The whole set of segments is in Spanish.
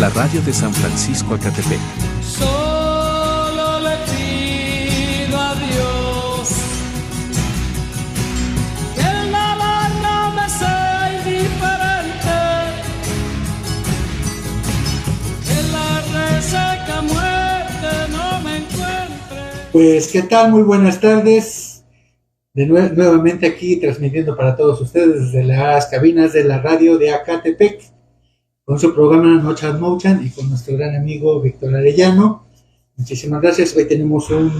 la radio de San Francisco Acatepec. Solo le pido a Dios que nada no me sea indiferente, que la reseca muerte no me encuentre. Pues, ¿qué tal? Muy buenas tardes. Nuevamente aquí transmitiendo para todos ustedes desde las cabinas de la radio de Acatepec, con su programa Nochas Mouchan y con nuestro gran amigo Víctor Arellano. Muchísimas gracias. Hoy tenemos un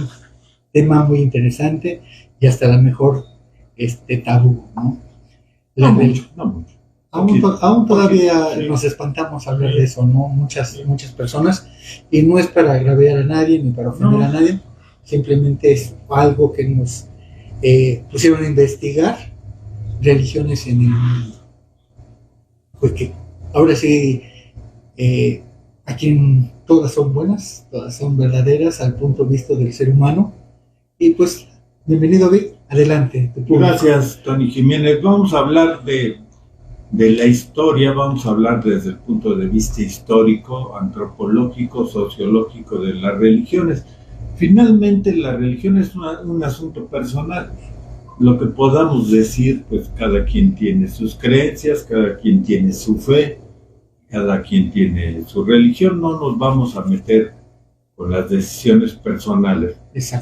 tema muy interesante y hasta la mejor tabú, ¿no? No mucho. Aún todavía sí. Nos espantamos a hablar de eso, ¿no? Muchas personas, y no es para agraviar a nadie ni para ofender a nadie, simplemente es algo que nos pusieron a investigar religiones en el mundo. Porque ahora sí, aquí todas son buenas, todas son verdaderas al punto de vista del ser humano. Y pues, bienvenido, Vic, adelante. Gracias, Tony Jiménez. Vamos a hablar de la historia, vamos a hablar desde el punto de vista histórico, antropológico, sociológico de las religiones. Finalmente, la religión es un asunto personal. Lo que podamos decir, pues cada quien tiene sus creencias, cada quien tiene su fe, cada quien tiene su religión. No nos vamos a meter con las decisiones personales.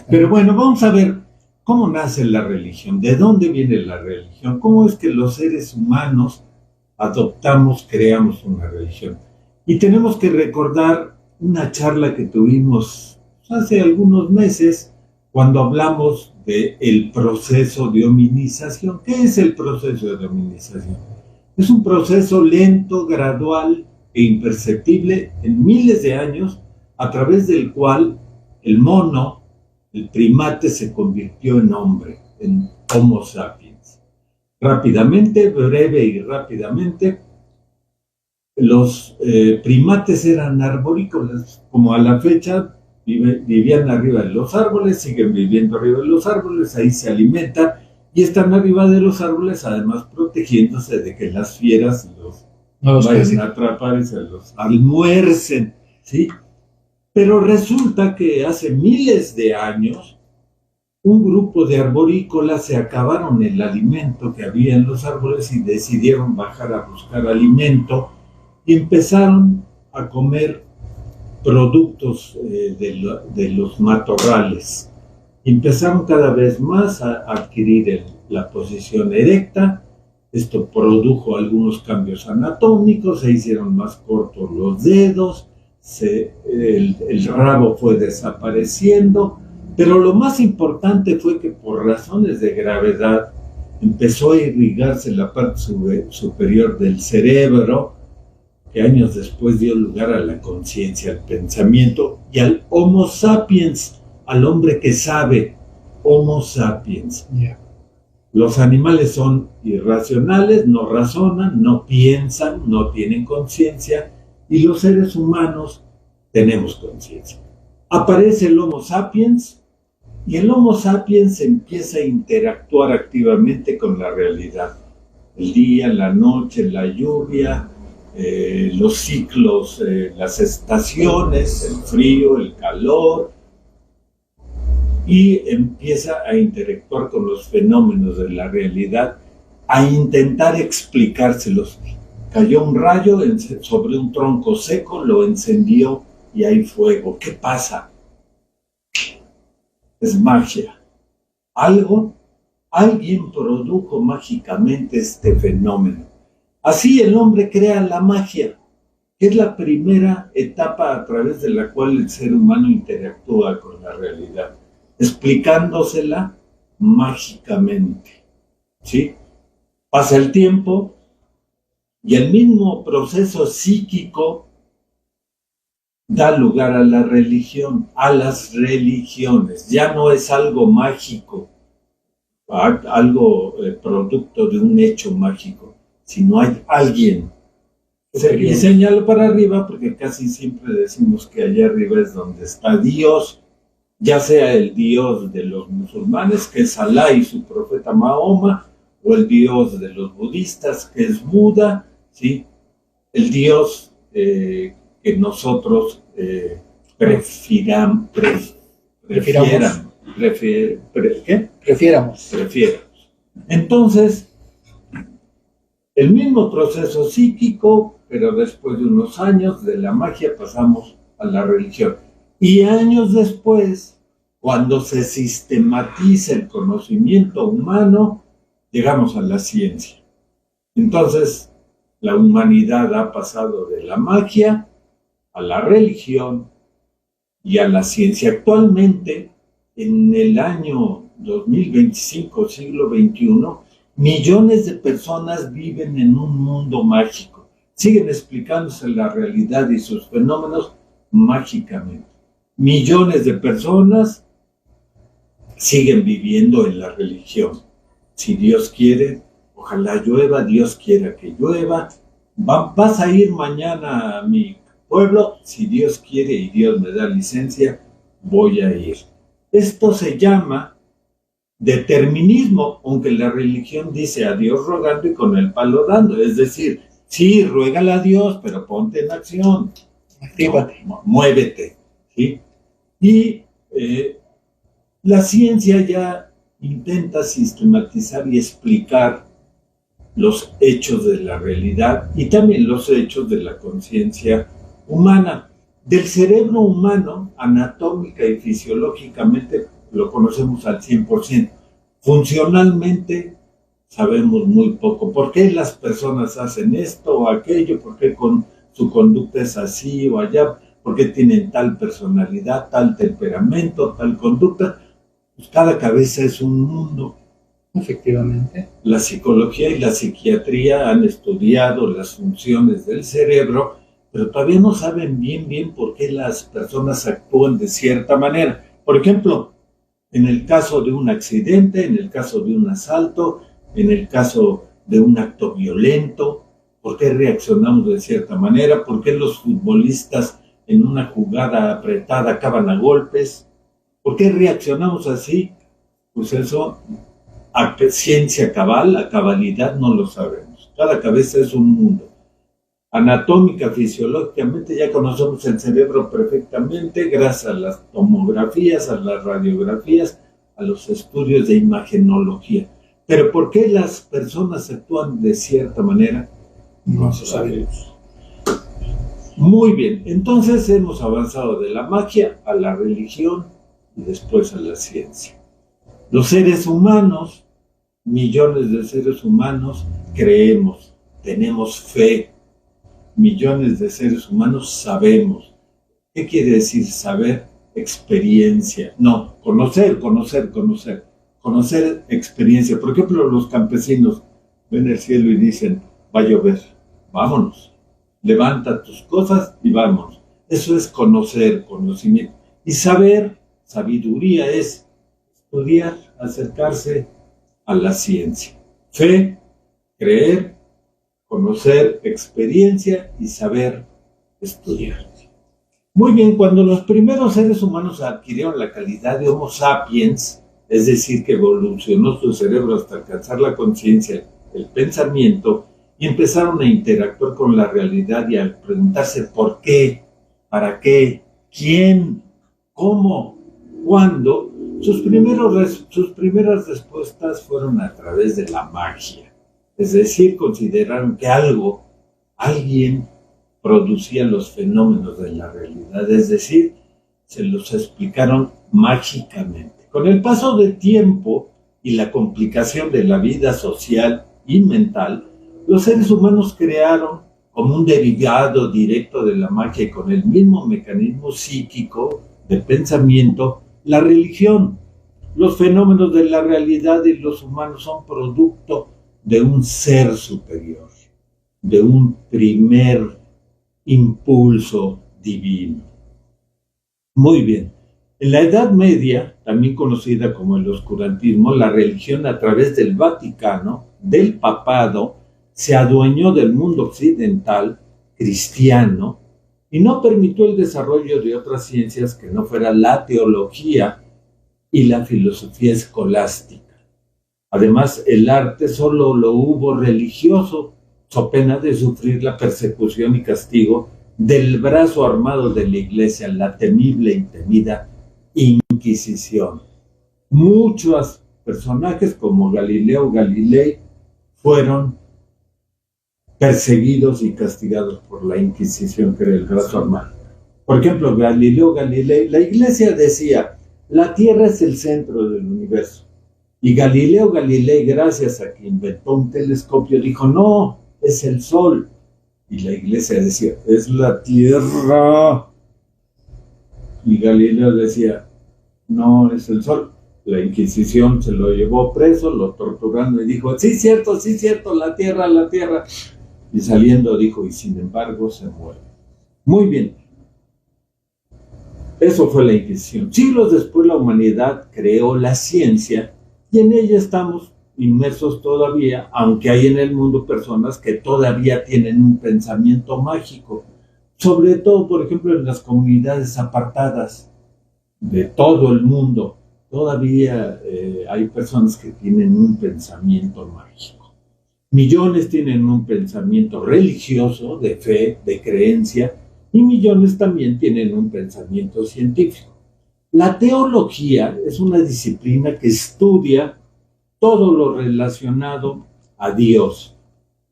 Pero bueno, vamos a ver cómo nace la religión, de dónde viene la religión, cómo es que los seres humanos adoptamos, creamos una religión. Y tenemos que recordar una charla que tuvimos hace algunos meses, cuando hablamos del proceso de hominización. ¿Qué es el proceso de hominización? Es un proceso lento, gradual e imperceptible en miles de años, a través del cual el mono, el primate, se convirtió en hombre, en Homo sapiens. Rápidamente, breve y rápidamente, los primates eran arborícolas, como a la fecha. Vivían arriba de los árboles, siguen viviendo arriba de los árboles, ahí se alimentan y están arriba de los árboles, además protegiéndose de que las fieras los vayan a atrapar y se los almuercen, ¿sí? Pero resulta que hace miles de años un grupo de arborícolas se acabaron el alimento que había en los árboles y decidieron bajar a buscar alimento y empezaron a comer productos de los matorrales. Empezaron cada vez más a adquirir la posición erecta. Esto produjo algunos cambios anatómicos, se hicieron más cortos los dedos, el rabo fue desapareciendo, pero lo más importante fue que por razones de gravedad empezó a irrigarse la parte superior del cerebro, que años después dio lugar a la conciencia, al pensamiento y al Homo sapiens, al hombre que sabe, Homo sapiens. Yeah. Los animales son irracionales, no razonan, no piensan, no tienen conciencia, y los seres humanos tenemos conciencia. Aparece el Homo sapiens, y el Homo sapiens empieza a interactuar activamente con la realidad. El día, la noche, la lluvia, los ciclos, las estaciones, el frío, el calor, y empieza a interactuar con los fenómenos de la realidad, a intentar explicárselos. Cayó un rayo sobre un tronco seco, lo encendió y hay fuego. ¿Qué pasa? Es magia. Alguien produjo mágicamente este fenómeno. Así el hombre crea la magia, que es la primera etapa a través de la cual el ser humano interactúa con la realidad, explicándosela mágicamente, ¿sí? Pasa el tiempo y el mismo proceso psíquico da lugar a la religión, a las religiones. Ya no es algo mágico, algo producto de un hecho mágico, sino hay alguien. Y señalo para arriba porque casi siempre decimos que allá arriba es donde está Dios, ya sea el Dios de los musulmanes, que es Alá y su profeta Mahoma, o el Dios de los budistas, que es Buda, ¿sí? El Dios que que nosotros prefiramos. Entonces, el mismo proceso psíquico, pero después de unos años de la magia pasamos a la religión. Y años después, cuando se sistematiza el conocimiento humano, llegamos a la ciencia. Entonces, la humanidad ha pasado de la magia a la religión y a la ciencia. Actualmente, en el año 2025, siglo XXI, millones de personas viven en un mundo mágico. Siguen explicándose la realidad y sus fenómenos mágicamente. Millones de personas siguen viviendo en la religión. Si Dios quiere, ojalá llueva, Dios quiera que llueva. Vas a ir mañana a mi pueblo, si Dios quiere y Dios me da licencia, voy a ir. Esto se llama determinismo, aunque la religión dice a Dios rogando y con el palo dando. Es decir, sí, ruégale a Dios, pero ponte en acción. Actívate. No, muévete. ¿Sí? Y la ciencia ya intenta sistematizar y explicar los hechos de la realidad y también los hechos de la conciencia humana. Del cerebro humano, anatómica y fisiológicamente, lo conocemos al 100%. Funcionalmente, sabemos muy poco. ¿Por qué las personas hacen esto o aquello? ¿Por qué su conducta es así o allá? ¿Por qué tienen tal personalidad, tal temperamento, tal conducta? Pues cada cabeza es un mundo. Efectivamente. La psicología y la psiquiatría han estudiado las funciones del cerebro, pero todavía no saben bien por qué las personas actúan de cierta manera. Por ejemplo, en el caso de un accidente, en el caso de un asalto, en el caso de un acto violento, ¿por qué reaccionamos de cierta manera? ¿Por qué los futbolistas en una jugada apretada acaban a golpes? ¿Por qué reaccionamos así? Pues eso, a ciencia cabal, a cabalidad, no lo sabemos. Cada cabeza es un mundo. Anatómica, fisiológicamente, ya conocemos el cerebro perfectamente gracias a las tomografías, a las radiografías, a los estudios de imagenología. Pero ¿por qué las personas actúan de cierta manera? No lo sabemos. Muy bien, entonces hemos avanzado de la magia a la religión y después a la ciencia. Los seres humanos, millones de seres humanos, creemos, tenemos fe. Millones de seres humanos sabemos. ¿Qué quiere decir saber? Experiencia. No, conocer. Conocer experiencia. Por ejemplo, los campesinos ven el cielo y dicen, va a llover, vámonos. Levanta tus cosas y vámonos. Eso es conocer, conocimiento. Y saber, sabiduría es estudiar, acercarse a la ciencia. Fe, creer, conocer, experiencia y saber estudiar. Muy bien, cuando los primeros seres humanos adquirieron la calidad de Homo sapiens, es decir, que evolucionó su cerebro hasta alcanzar la conciencia, el pensamiento, y empezaron a interactuar con la realidad y a preguntarse por qué, para qué, quién, cómo, cuándo, sus primeras respuestas fueron a través de la magia. Es decir, consideraron que alguien producía los fenómenos de la realidad, es decir, se los explicaron mágicamente. Con el paso del tiempo y la complicación de la vida social y mental, los seres humanos crearon, como un derivado directo de la magia y con el mismo mecanismo psíquico de pensamiento, la religión. Los fenómenos de la realidad y los humanos son producto de un ser superior, de un primer impulso divino. Muy bien. En la Edad Media, también conocida como el oscurantismo, la religión a través del Vaticano, del papado, se adueñó del mundo occidental, cristiano, y no permitió el desarrollo de otras ciencias que no fuera la teología y la filosofía escolástica. Además, el arte solo lo hubo religioso, so pena de sufrir la persecución y castigo del brazo armado de la Iglesia, la temible y temida Inquisición. Muchos personajes como Galileo Galilei fueron perseguidos y castigados por la Inquisición, que era el brazo armado. Por ejemplo, Galileo Galilei, la Iglesia decía, la Tierra es el centro del universo. Y Galileo Galilei, gracias a que inventó un telescopio, dijo, no, es el Sol. Y la Iglesia decía, es la Tierra. Y Galileo decía, no, es el Sol. La Inquisición se lo llevó preso, lo torturando y dijo, sí, cierto, la Tierra. Y saliendo dijo, y sin embargo se muere. Muy bien. Eso fue la Inquisición. Siglos después la humanidad creó la ciencia y en ella estamos inmersos todavía, aunque hay en el mundo personas que todavía tienen un pensamiento mágico. Sobre todo, por ejemplo, en las comunidades apartadas de todo el mundo, todavía hay personas que tienen un pensamiento mágico. Millones tienen un pensamiento religioso, de fe, de creencia, y millones también tienen un pensamiento científico. La teología es una disciplina que estudia todo lo relacionado a Dios.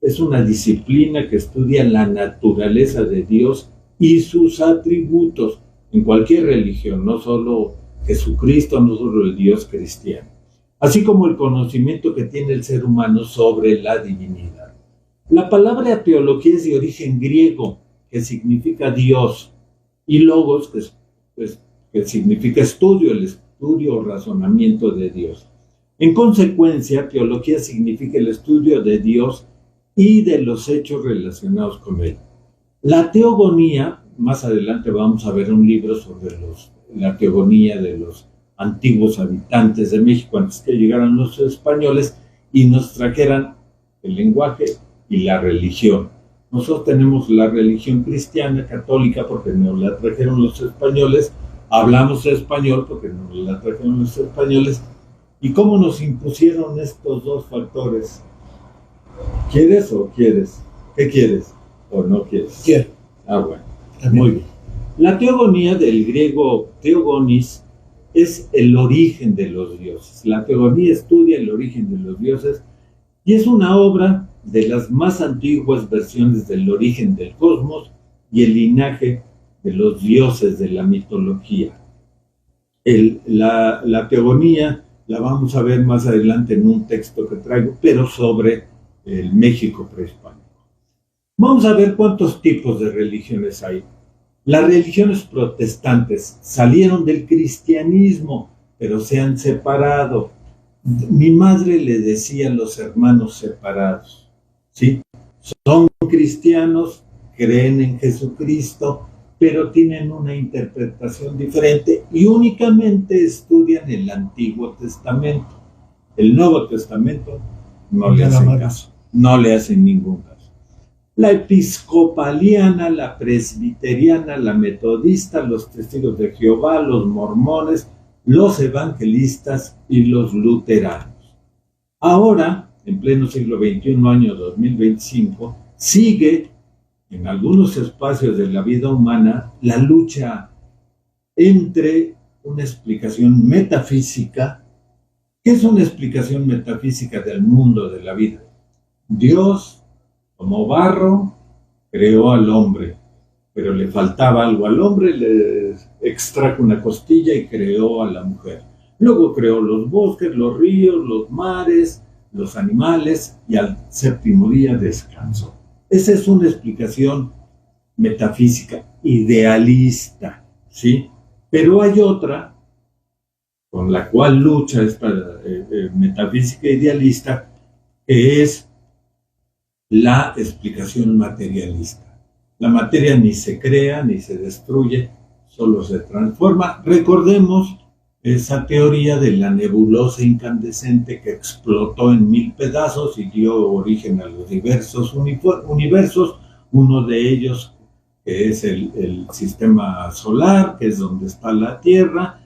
Es una disciplina que estudia la naturaleza de Dios y sus atributos en cualquier religión, no solo Jesucristo, no solo el Dios cristiano, así como el conocimiento que tiene el ser humano sobre la divinidad. La palabra teología es de origen griego, que significa Dios, y logos, que significa estudio, el estudio o razonamiento de Dios. En consecuencia, teología significa el estudio de Dios y de los hechos relacionados con él. La teogonía, más adelante vamos a ver un libro sobre la teogonía de los antiguos habitantes de México antes que llegaran los españoles y nos trajeran el lenguaje y la religión. Nosotros tenemos la religión cristiana, católica, porque nos la trajeron los españoles, hablamos español porque nos la trajeron los españoles. ¿Y cómo nos impusieron estos dos factores? ¿Quieres o quieres? ¿Qué quieres o no quieres? Quiero. Bueno, muy bien. La teogonía, del griego teogonis, es el origen de los dioses. La teogonía estudia el origen de los dioses y es una obra de las más antiguas versiones del origen del cosmos y el linaje de los dioses de la mitología. La teogonía la vamos a ver más adelante en un texto que traigo, pero sobre el México prehispánico. Vamos a ver cuántos tipos de religiones hay. Las religiones protestantes salieron del cristianismo, pero se han separado. Mi madre le decía a los hermanos separados, ¿sí? Son cristianos, creen en Jesucristo, pero tienen una interpretación diferente y únicamente estudian el Antiguo Testamento. El Nuevo Testamento no le hacen caso, no le hacen ningún caso. La episcopaliana, la presbiteriana, la metodista, los testigos de Jehová, los mormones, los evangelistas y los luteranos. Ahora, en pleno siglo XXI, año 2025, sigue en algunos espacios de la vida humana la lucha entre una explicación metafísica. ¿Qué es una explicación metafísica del mundo de la vida? Dios, como barro, creó al hombre, pero le faltaba algo al hombre, le extrajo una costilla y creó a la mujer. Luego creó los bosques, los ríos, los mares, los animales y al séptimo día descansó. Esa es una explicación metafísica, idealista, ¿sí? Pero hay otra con la cual lucha esta metafísica idealista, que es la explicación materialista. La materia ni se crea ni se destruye, solo se transforma. Recordemos esa teoría de la nebulosa incandescente que explotó en 1000 pedazos y dio origen a los diversos universos, uno de ellos que es el sistema solar, que es donde está la Tierra.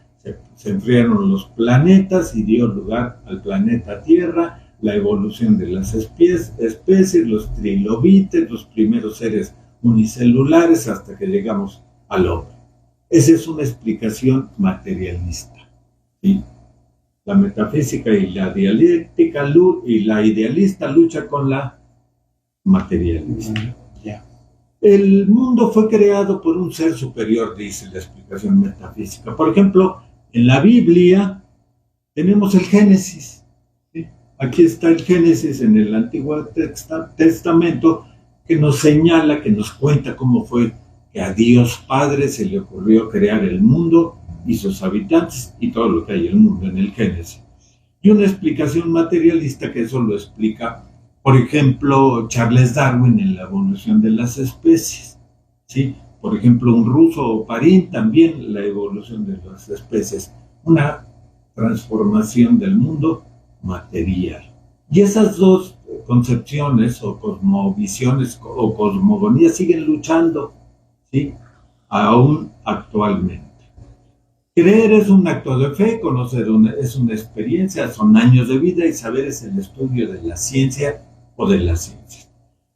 Se enfriaron los planetas y dio lugar al planeta Tierra, la evolución de las especies, los trilobites, los primeros seres unicelulares hasta que llegamos al hombre. Esa es una explicación materialista, ¿sí? La metafísica y la dialéctica y la idealista lucha con la materialista. El mundo fue creado por un ser superior, dice la explicación metafísica. Por ejemplo, en la Biblia tenemos el Génesis. ¿Sí? Aquí está el Génesis en el Antiguo Testamento, que nos señala, que nos cuenta cómo fue que a Dios Padre se le ocurrió crear el mundo y sus habitantes y todo lo que hay en el mundo en el Génesis. Y una explicación materialista que eso lo explica, por ejemplo, Charles Darwin en la evolución de las especies, ¿sí? Por ejemplo, un ruso Oparin también la evolución de las especies, una transformación del mundo material. Y esas dos concepciones o cosmovisiones o cosmogonías siguen luchando, ¿sí? Aún actualmente. Creer es un acto de fe, conocer es una experiencia, son años de vida y saber es el estudio de la ciencia o de la ciencia.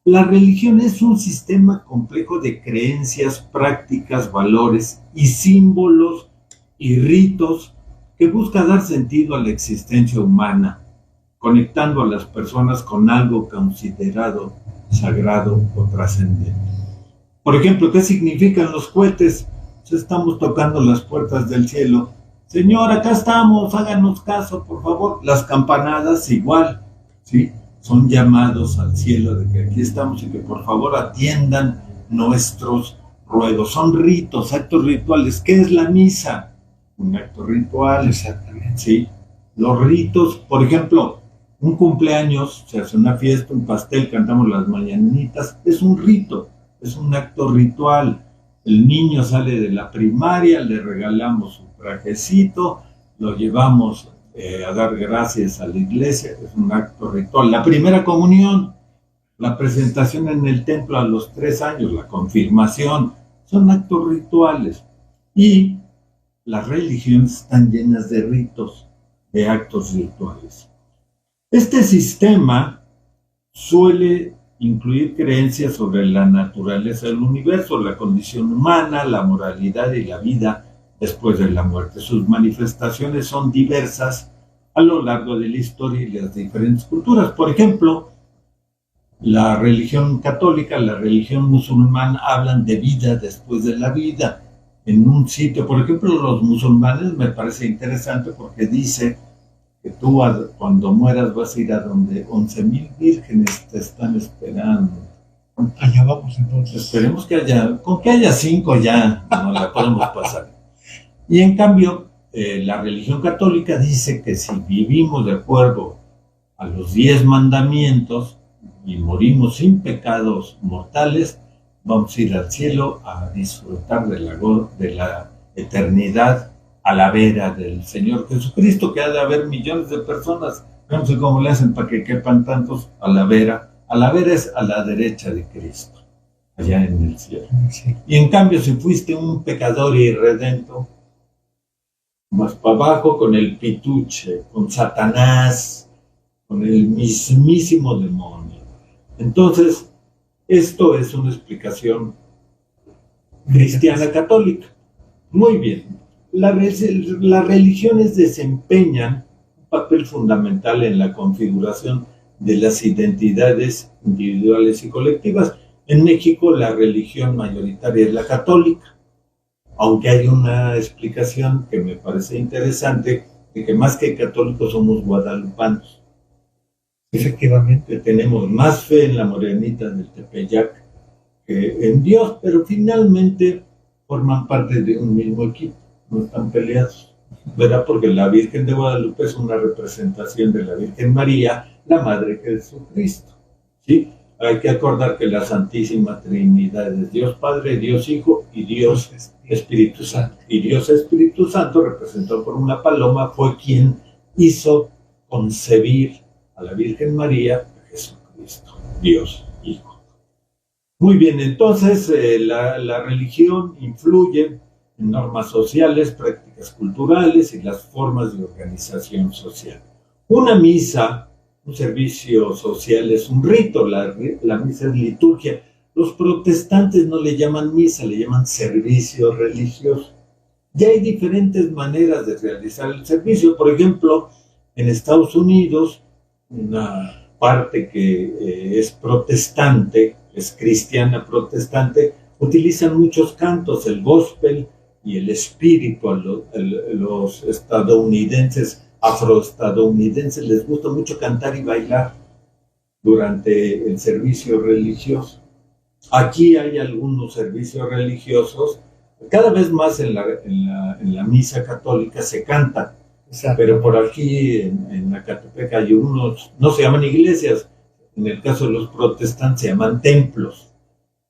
La religión es un sistema complejo de creencias, prácticas, valores y símbolos y ritos que busca dar sentido a la existencia humana, conectando a las personas con algo considerado sagrado o trascendente. Por ejemplo, ¿qué significan los cohetes? Estamos tocando las puertas del cielo. Señor, acá estamos, háganos caso, por favor. Las campanadas igual, ¿sí? Son llamados al cielo de que aquí estamos y que por favor atiendan nuestros ruegos. Son ritos, actos rituales. ¿Qué es la misa? Un acto ritual. Exactamente. ¿Sí? Los ritos, por ejemplo, un cumpleaños, se hace una fiesta, un pastel, cantamos las mañanitas, es un rito, es un acto ritual. El niño sale de la primaria, le regalamos un trajecito, lo llevamos a dar gracias a la iglesia, es un acto ritual. La primera comunión, la presentación en el templo a los 3 años, la confirmación, son actos rituales. Y las religiones están llenas de ritos, de actos rituales. Este sistema suele incluir creencias sobre la naturaleza del universo, la condición humana, la moralidad y la vida después de la muerte. Sus manifestaciones son diversas a lo largo de la historia y las diferentes culturas. Por ejemplo, la religión católica, la religión musulmana hablan de vida después de la vida. En un sitio, por ejemplo, los musulmanes me parece interesante porque dice que tú cuando mueras vas a ir a donde 11,000 vírgenes te están esperando. Allá vamos entonces. Esperemos que con que haya 5 ya no la podemos pasar. Y en cambio, la religión católica dice que si vivimos de acuerdo a los 10 mandamientos y morimos sin pecados mortales, vamos a ir al cielo a disfrutar de la eternidad a la vera del Señor Jesucristo, que ha de haber millones de personas. No sé cómo le hacen para que quepan tantos a la vera. A la vera es a la derecha de Cristo, allá en el cielo. Sí. Y en cambio, si fuiste un pecador irredento, más para abajo con el pituche, con Satanás, con el mismísimo demonio. Entonces, esto es una explicación cristiana católica. Muy bien. Las religiones desempeñan un papel fundamental en la configuración de las identidades individuales y colectivas. En México la religión mayoritaria es la católica, aunque hay una explicación que me parece interesante de que más que católicos somos guadalupanos. Efectivamente. Tenemos más fe en la morenita del Tepeyac que en Dios, pero finalmente forman parte de un mismo equipo. No están peleados, ¿verdad? Porque la Virgen de Guadalupe es una representación de la Virgen María, la Madre de Jesucristo, ¿sí? Hay que acordar que la Santísima Trinidad es Dios Padre, Dios Hijo y Dios Espíritu Santo. Y Dios Espíritu Santo, representado por una paloma, fue quien hizo concebir a la Virgen María, a Jesucristo, Dios Hijo. Muy bien, entonces la religión influye en normas sociales, prácticas culturales y las formas de organización social. Una misa, un servicio social es un rito, la misa es liturgia. Los protestantes no le llaman misa, le llaman servicio religioso. Ya hay diferentes maneras de realizar el servicio. Por ejemplo, en Estados Unidos, una parte que es protestante, es cristiana protestante, utilizan muchos cantos, el gospel y el espiritual. Los estadounidenses, afroestadounidenses, les gusta mucho cantar y bailar durante el servicio religioso. Aquí hay algunos servicios religiosos, cada vez más en la misa católica se canta. Exacto. Pero por aquí en Acatepec hay unos, no se llaman iglesias, en el caso de los protestantes se llaman templos.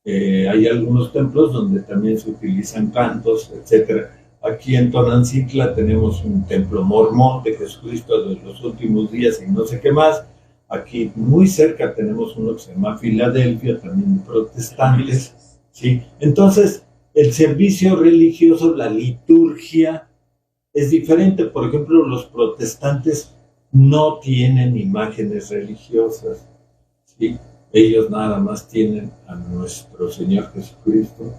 Hay algunos templos donde también se utilizan cantos, etc. Aquí en Tonantzintla tenemos un templo mormón de Jesucristo de los últimos días y no sé qué más. Aquí muy cerca tenemos uno que se llama Filadelfia, también protestantes. ¿Sí? Entonces, el servicio religioso, la liturgia, es diferente. Por ejemplo, los protestantes no tienen imágenes religiosas, ¿sí? Ellos nada más tienen a nuestro Señor Jesucristo.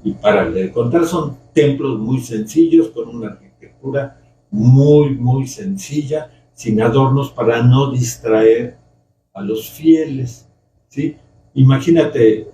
Y para de contar, son templos muy sencillos, con una arquitectura muy, muy sencilla, sin adornos para no distraer a los fieles, ¿sí? Imagínate,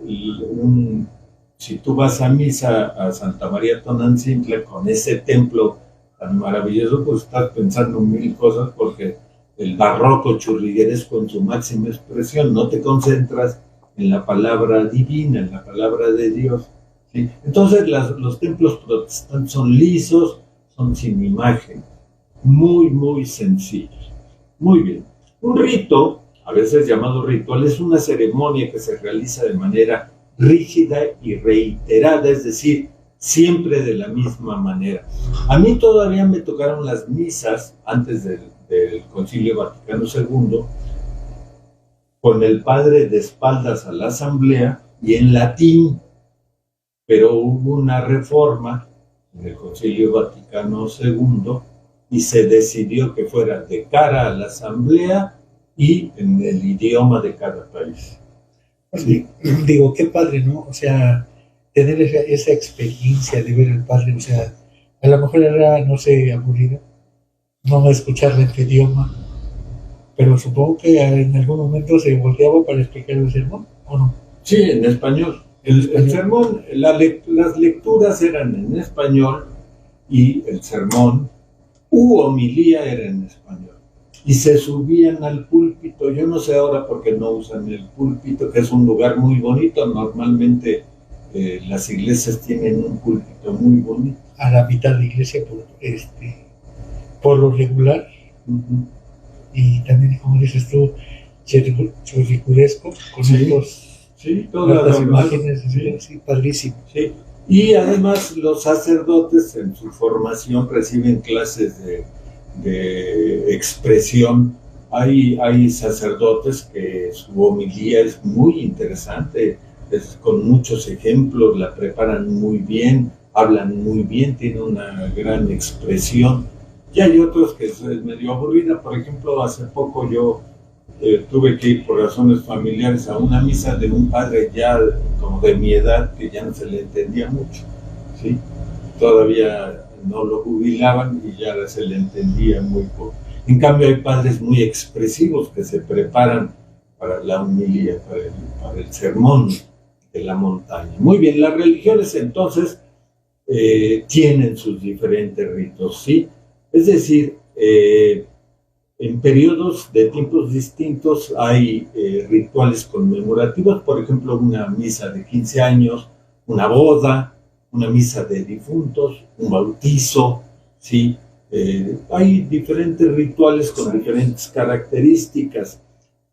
si tú vas a misa a Santa María Tonantzintla con ese templo tan maravilloso, pues estás pensando mil cosas, porque el barroco churrigueresco en su máxima expresión, no te concentras en la palabra divina, en la palabra de Dios, ¿sí? Entonces los templos protestantes son lisos, son sin imagen, muy, muy sencillos. Muy bien. Un rito, a veces llamado ritual, es una ceremonia que se realiza de manera rígida y reiterada, es decir, siempre de la misma manera. A mí todavía me tocaron las misas antes del Concilio Vaticano II, con el padre de espaldas a la asamblea y en latín, pero hubo una reforma en el Concilio Vaticano II y se decidió que fuera de cara a la asamblea y en el idioma de cada país. Sí. Digo, qué padre, ¿no? O sea, tener esa experiencia de ver al padre, o sea, a lo mejor era, no sé, aburrida, no escucharlo en tu idioma, pero supongo que en algún momento se volteaba para explicar el sermón, ¿o no? Sí, en español. El sermón, las lecturas eran en español y el sermón u homilía era en español. Y se subían al púlpito. Yo no sé ahora por qué no usan el púlpito, que es un lugar muy bonito. Normalmente las iglesias tienen un púlpito muy bonito. A la mitad de iglesia, por lo regular. Uh-huh. Y también, como dices tú, churrigueresco, con todas las imágenes, sí, padrísimo. Sí. Y además los sacerdotes en su formación reciben clases de expresión. Hay sacerdotes que su homilía es muy interesante, es con muchos ejemplos, la preparan muy bien, hablan muy bien, tienen una gran expresión. Y hay otros que es medio aburrida. Por ejemplo, hace poco yo tuve que ir por razones familiares a una misa de un padre ya como de mi edad, que ya no se le entendía mucho, ¿sí? Todavía no lo jubilaban y ya se le entendía muy poco. En cambio hay padres muy expresivos que se preparan para la homilía, para el sermón de la montaña. Muy bien, las religiones entonces tienen sus diferentes ritos, ¿sí? Es decir, en periodos de tiempos distintos hay rituales conmemorativos, por ejemplo, una misa de 15 años, una boda, una misa de difuntos, un bautizo, ¿sí? Hay diferentes rituales con diferentes características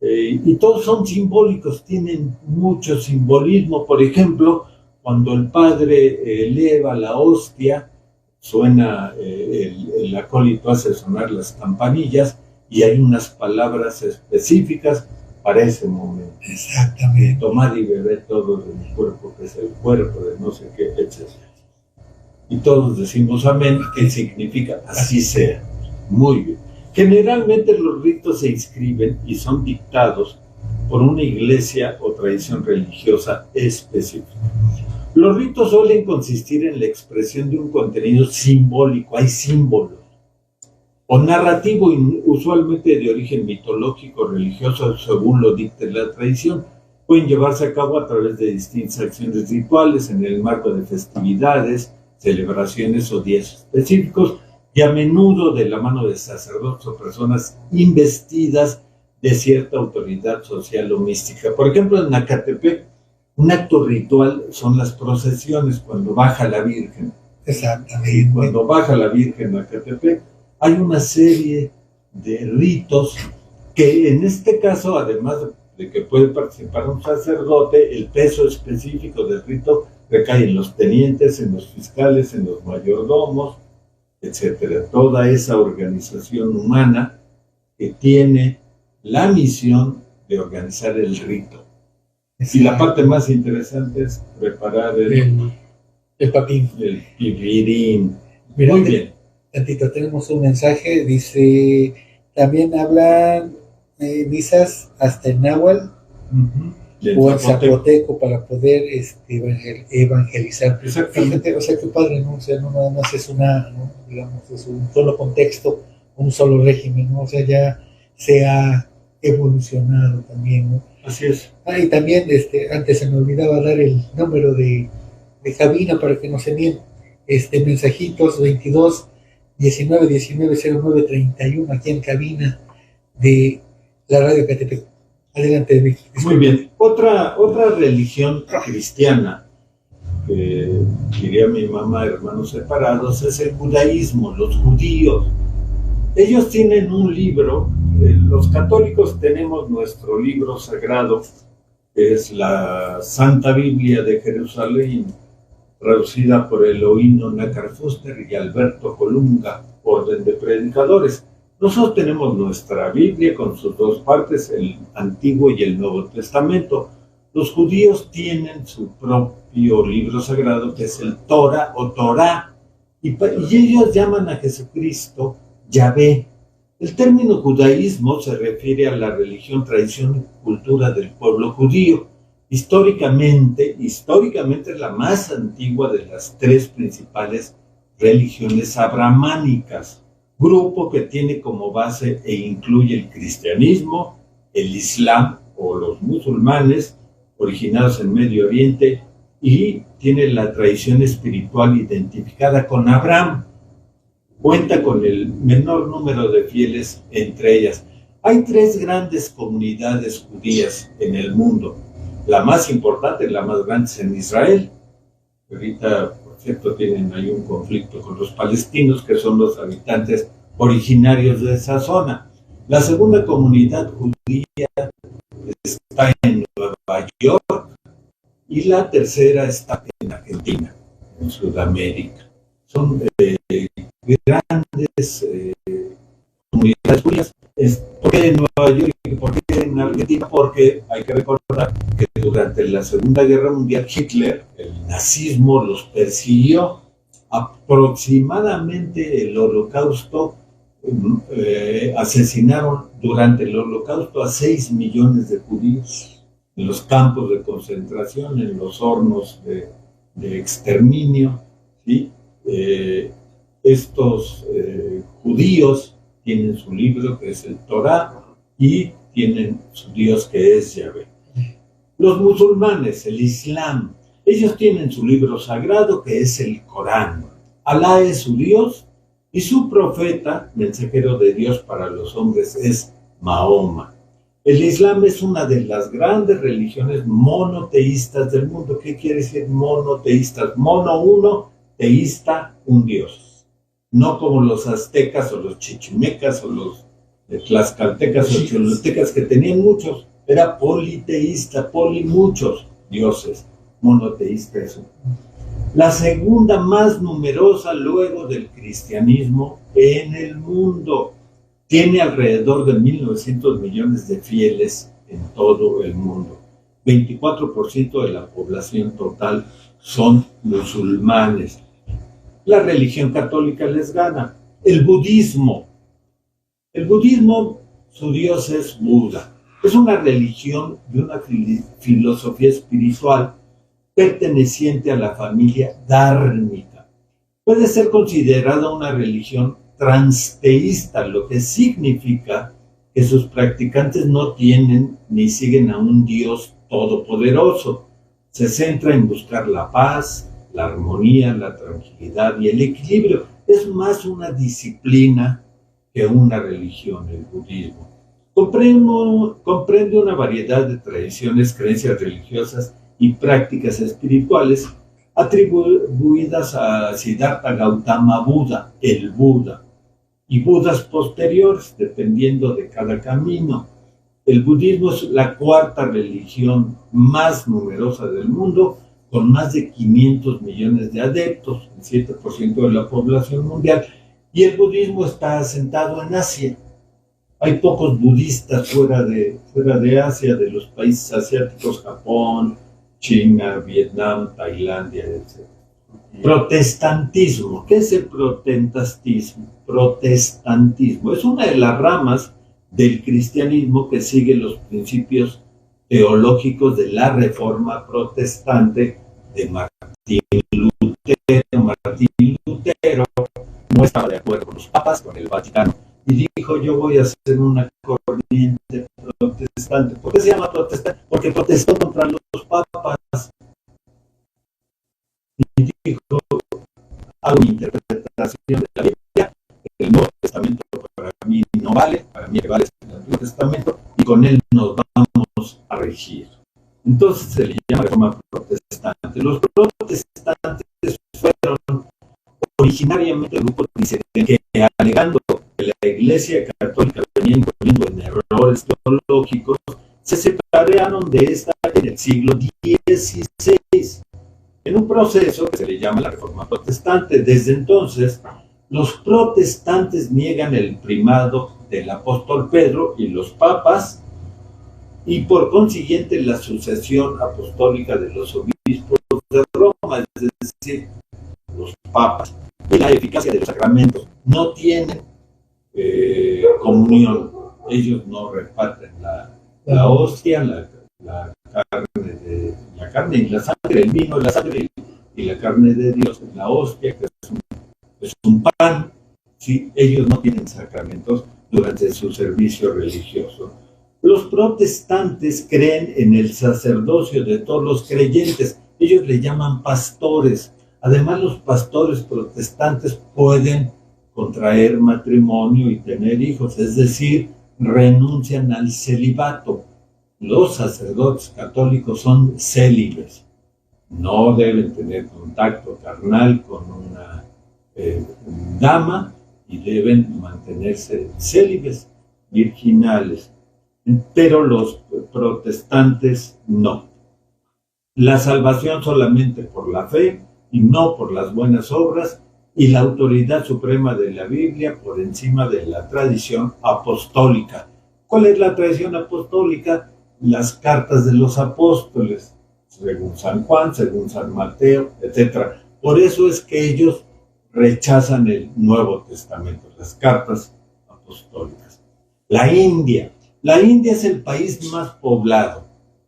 y todos son simbólicos, tienen mucho simbolismo. Por ejemplo, cuando el padre eleva la hostia, suena, el acólito hace sonar las campanillas y hay unas palabras específicas para ese momento. Exactamente. Tomad y bebed todo de mi cuerpo, que es el cuerpo de no sé qué, etc. Y todos decimos amén, que significa así sea. Muy bien. Generalmente los ritos se inscriben y son dictados por una iglesia o tradición religiosa específica. Los ritos suelen consistir en la expresión de un contenido simbólico, hay símbolos, o narrativo, usualmente de origen mitológico, religioso, según lo dicte la tradición. Pueden llevarse a cabo a través de distintas acciones rituales en el marco de festividades, celebraciones o días específicos, y a menudo de la mano de sacerdotes o personas investidas de cierta autoridad social o mística. Por ejemplo, en Acatepec, un acto ritual son las procesiones cuando baja la Virgen. Exactamente. Cuando baja la Virgen a Acatepec, hay una serie de ritos que en este caso, además de que puede participar un sacerdote, el peso específico del rito recae en los tenientes, en los fiscales, en los mayordomos, etcétera. Toda esa organización humana que tiene la misión de organizar el rito. Y la parte más interesante es preparar el papín. El pipirín. Mira, muy bien. Tantito, tenemos un mensaje, dice, también hablan misas hasta en náhuatl o en zapoteco para poder evangelizar. Fíjate, o sea, qué padre, ¿no? O sea, no nada más es ¿no? Digamos, es un solo contexto, un solo régimen, ¿no? O sea, ya se ha evolucionado también, ¿no? Así es. Y también, antes se me olvidaba dar el número de cabina para que nos envíen mensajitos, 22 19 19 09 31, aquí en cabina de la Radio Acatepec. Adelante, Vic. Muy bien. Otra religión cristiana, que diría mi mamá, hermanos separados, es el judaísmo, los judíos. Ellos tienen un libro, los católicos tenemos nuestro libro sagrado, que es la Santa Biblia de Jerusalén, traducida por Elohino Nácar Fuster y Alberto Colunga, Orden de Predicadores. Nosotros tenemos nuestra Biblia con sus dos partes, el Antiguo y el Nuevo Testamento. Los judíos tienen su propio libro sagrado, que es el Torah o Torá, y ellos llaman a Jesucristo Yahvé. El término judaísmo se refiere a la religión, tradición y cultura del pueblo judío. Históricamente es la más antigua de las tres principales religiones abrahámicas, grupo que tiene como base e incluye el cristianismo, el islam o los musulmanes, originados en Medio Oriente, y tiene la tradición espiritual identificada con Abraham. Cuenta con el menor número de fieles entre ellas. Hay tres grandes comunidades judías en el mundo. La más importante, la más grande, es en Israel. Ahorita, por cierto, tienen ahí un conflicto con los palestinos, que son los habitantes originarios de esa zona. La segunda comunidad judía está en Nueva York y la tercera está en Argentina, en Sudamérica. Son grandes comunidades judías. ¿Por qué en Nueva York y por qué en Argentina? Porque hay que recordar que durante la Segunda Guerra Mundial Hitler, el nazismo, los persiguió. Aproximadamente el Holocausto, asesinaron durante el Holocausto a 6 millones de judíos en los campos de concentración, en los hornos de exterminio, ¿sí? Estos judíos tienen su libro, que es el Torá, y tienen su Dios, que es Yahvé. Los musulmanes, el Islam, ellos tienen su libro sagrado, que es el Corán. Alá es su Dios y su profeta, mensajero de Dios para los hombres, es Mahoma. El Islam es una de las grandes religiones monoteístas del mundo. ¿Qué quiere decir monoteístas? Mono, uno, teísta, un Dios. No como los aztecas o los chichimecas o los tlaxcaltecas o cholultecas, que tenían muchos. Era politeísta, muchos dioses. Monoteísta eso. La segunda más numerosa luego del cristianismo en el mundo. Tiene alrededor de 1.900 millones de fieles en todo el mundo. 24% de la población total son musulmanes. La religión católica les gana. El budismo, su dios es Buda. Es una religión de una filosofía espiritual perteneciente a la familia dármica. Puede ser considerada una religión transteísta, lo que significa que sus practicantes no tienen ni siguen a un Dios todopoderoso. Se centra en buscar la paz, la armonía, la tranquilidad y el equilibrio. Es más una disciplina que una religión, el budismo. Comprende una variedad de tradiciones, creencias religiosas y prácticas espirituales atribuidas a Siddhartha Gautama Buda, el Buda, y Budas posteriores, dependiendo de cada camino. El budismo es la cuarta religión más numerosa del mundo, con más de 500 millones de adeptos, el 7% de la población mundial, y el budismo está asentado en Asia. Hay pocos budistas fuera de Asia, de los países asiáticos, Japón, China, Vietnam, Tailandia, etc. Protestantismo. ¿Qué es el protestantismo? Protestantismo es una de las ramas del cristianismo que sigue los principios teológicos de la Reforma Protestante de Martín Lutero. Martín Lutero no estaba de acuerdo con los papas, con el Vaticano, y dijo: yo voy a hacer una corriente protestante. ¿Por qué se llama protestante? Porque protestó contra los papas y dijo: hago mi interpretación de la Biblia, el Nuevo Testamento para mí no vale, para mí vale el Antiguo Testamento, y con él nos vamos a regir. Entonces se le llama Reforma Protestante. Los protestantes fueron originariamente grupos disidentes que, alegando que la Iglesia Católica venía incurriendo en errores teológicos, se separaron de esta en el siglo XVI, en un proceso que se le llama la Reforma Protestante. Desde entonces, los protestantes niegan el primado del apóstol Pedro y los papas, y por consiguiente la sucesión apostólica de los obispos de Roma, es decir, los papas, y la eficacia de los sacramentos. No tienen comunión, ellos no reparten la hostia, la carne y la sangre, el vino, la sangre y la carne de Dios, la hostia, que es un pan. ¿Sí? Ellos no tienen sacramentos durante su servicio religioso. Los protestantes creen en el sacerdocio de todos los creyentes. Ellos le llaman pastores. Además, los pastores protestantes pueden contraer matrimonio y tener hijos, es decir, renuncian al celibato. Los sacerdotes católicos son célibes. No deben tener contacto carnal con una dama y deben mantenerse célibes, virginales. Pero los protestantes no. La salvación solamente por la fe y no por las buenas obras, y la autoridad suprema de la Biblia por encima de la tradición apostólica. ¿Cuál es la tradición apostólica? Las cartas de los apóstoles, según San Juan, según San Mateo, etc. Por eso es que ellos rechazan el Nuevo Testamento, las cartas apostólicas. La India es el país más poblado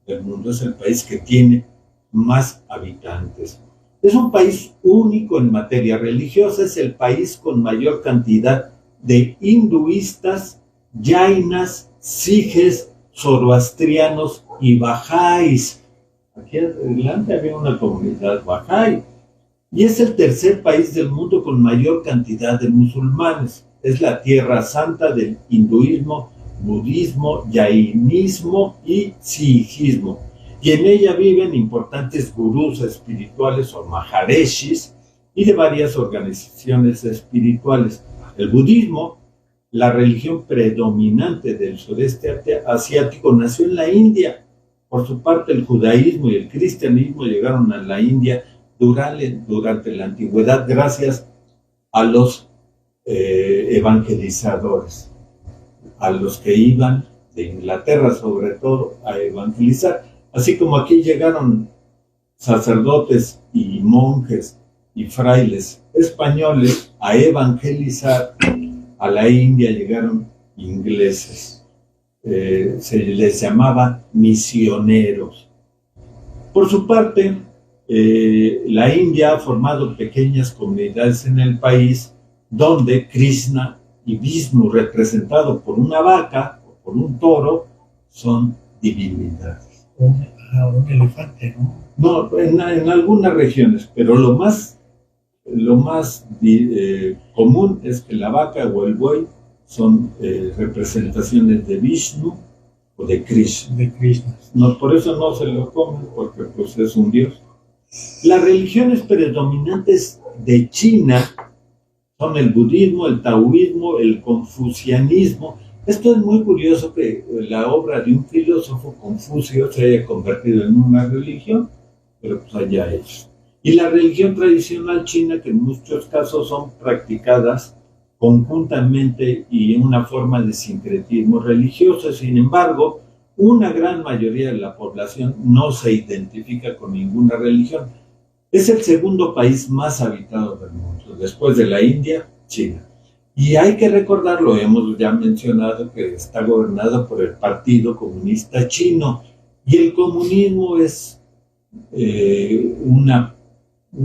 del mundo, es el país que tiene más habitantes. Es un país único en materia religiosa, es el país con mayor cantidad de hinduistas, jainas, sijes, zoroastrianos y bajáis. Aquí adelante había una comunidad bajáis. Y es el tercer país del mundo con mayor cantidad de musulmanes. Es la tierra santa del hinduismo, budismo, jainismo y sijismo. Y en ella viven importantes gurús espirituales o maharishis y de varias organizaciones espirituales. El budismo, la religión predominante del sureste asiático, nació en la India. Por su parte, el judaísmo y el cristianismo llegaron a la India durante la antigüedad gracias a los evangelizadores, a los que iban de Inglaterra sobre todo a evangelizar. Así como aquí llegaron sacerdotes y monjes y frailes españoles a evangelizar, a la India llegaron ingleses. se les llamaba misioneros. Por su parte, la India ha formado pequeñas comunidades en el país donde Krishna y Vishnu, representados por una vaca o por un toro, son divinidades. Un elefante, ¿no? No, en algunas regiones, pero lo más común es que la vaca o el buey son representaciones de Vishnu o de Krishna. De Krishna. No, por eso no se lo comen, porque pues es un dios. Las religiones predominantes de China son el budismo, el taoísmo, el confucianismo. Esto es muy curioso que la obra de un filósofo, Confucio, se haya convertido en una religión, pero pues allá ellos. Y la religión tradicional china, que en muchos casos son practicadas conjuntamente y en una forma de sincretismo religioso. Sin embargo, una gran mayoría de la población no se identifica con ninguna religión. Es el segundo país más habitado del mundo, después de la India, China. Y hay que recordarlo, hemos ya mencionado que está gobernado por el Partido Comunista Chino. Y el comunismo es una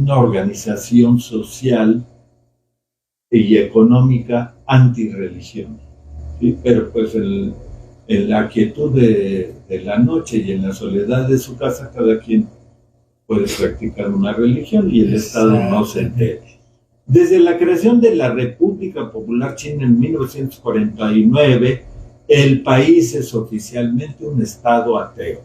organización social y económica antirreligión, ¿sí? Pero pues en la quietud de la noche y en la soledad de su casa, cada quien puede practicar una religión y el Estado no se entera. Desde la creación de la República Popular China en 1949, el país es oficialmente un Estado ateo.